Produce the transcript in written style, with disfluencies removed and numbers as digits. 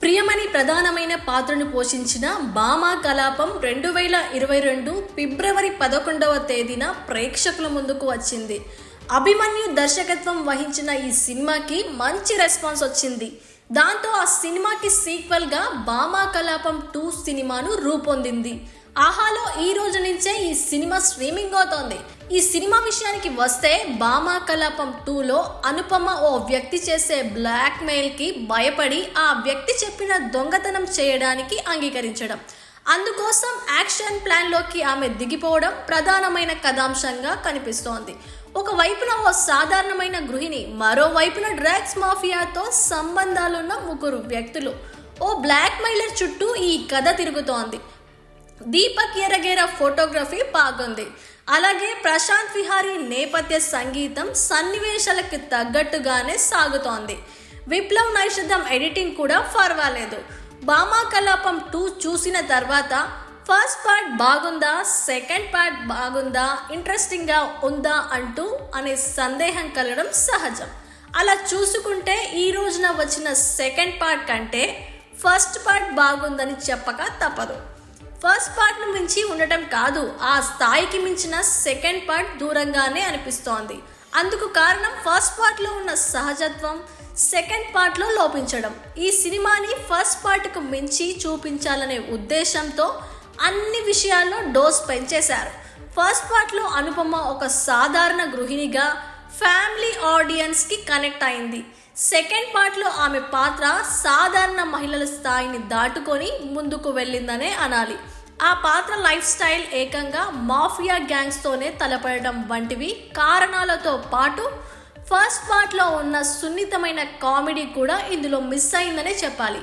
ప్రియమణి ప్రధానమైన పాత్రను పోషించిన భామా కలాపం 2022 ఫిబ్రవరి 11వ తేదీన ప్రేక్షకుల ముందుకు వచ్చింది. అభిమన్యు దర్శకత్వం వహించిన ఈ సినిమాకి మంచి రెస్పాన్స్ వచ్చింది. దాంతో ఆ సినిమాకి సీక్వెల్గా భామా కలాపం 2 సినిమాను రూపొందింది. ఆహాలో ఈ రోజు నుంచే ఈ సినిమా స్ట్రీమింగ్ అవుతోంది. ఈ సినిమా విషయానికి వస్తే భామా కలాపం 2లో అనుపమ ఓ వ్యక్తి చేసే బ్లాక్ మెయిల్ కి భయపడి ఆ వ్యక్తి చెప్పిన దొంగతనం చేయడానికి అంగీకరించడం, అందుకోసం యాక్షన్ ప్లాన్ లోకి ఆమె దిగిపోవడం ప్రధానమైన కథాంశంగా కనిపిస్తోంది. ఒకవైపున ఓ సాధారణమైన గృహిణి, మరోవైపున డ్రగ్స్ మాఫియాతో సంబంధాలున్న ముగ్గురు వ్యక్తులు, ఓ బ్లాక్ మెయిలర్ చుట్టూ ఈ కథ తిరుగుతోంది. దీపక్ ఎరగేరా ఫోటోగ్రఫీ బాగుంది. అలాగే ప్రశాంత్ విహారీ నేపథ్య సంగీతం సన్నివేశాలకు తగ్గట్టుగానే సాగుతోంది. విప్లవ్ నైషధం ఎడిటింగ్ కూడా పర్వాలేదు. భామా కలాపం 2 చూసిన తర్వాత ఫస్ట్ పార్ట్ బాగుందా, సెకండ్ పార్ట్ బాగుందా, ఇంట్రెస్టింగ్గా ఉందా అంటూ అనే సందేహం కలగడం సహజం. అలా చూసుకుంటే ఈ రోజున వచ్చిన సెకండ్ పార్ట్ కంటే ఫస్ట్ పార్ట్ బాగుందని చెప్పక తప్పదు. ఫస్ట్ పార్ట్ను మించి ఉండటం కాదు, ఆ స్థాయికి మించిన సెకండ్ పార్ట్ దూరంగానే అనిపిస్తోంది. అందుకు కారణం ఫస్ట్ పార్ట్లో ఉన్న సహజత్వం సెకండ్ పార్ట్లో లోపించడం. ఈ సినిమాని ఫస్ట్ పార్ట్కు మించి చూపించాలనే ఉద్దేశంతో అన్ని విషయాల్లో డోస్ పెంచేశారు. ఫస్ట్ పార్ట్లో అనుపమ ఒక సాధారణ గృహిణిగా ఫ్యామిలీ ఆడియన్స్కి కనెక్ట్ అయింది. సెకండ్ పార్ట్లో ఆమె పాత్ర సాధారణ మహిళల స్థాయిని దాటుకొని ముందుకు వెళ్ళిందనే అనాలి. ఆ పాత్ర లైఫ్ స్టైల్ ఏకంగా మాఫియా గ్యాంగ్స్తోనే తలపడడం వంటివి కారణాలతో పాటు ఫస్ట్ పార్ట్లో ఉన్న సున్నితమైన కామెడీ కూడా ఇందులో మిస్ అయిందనే చెప్పాలి.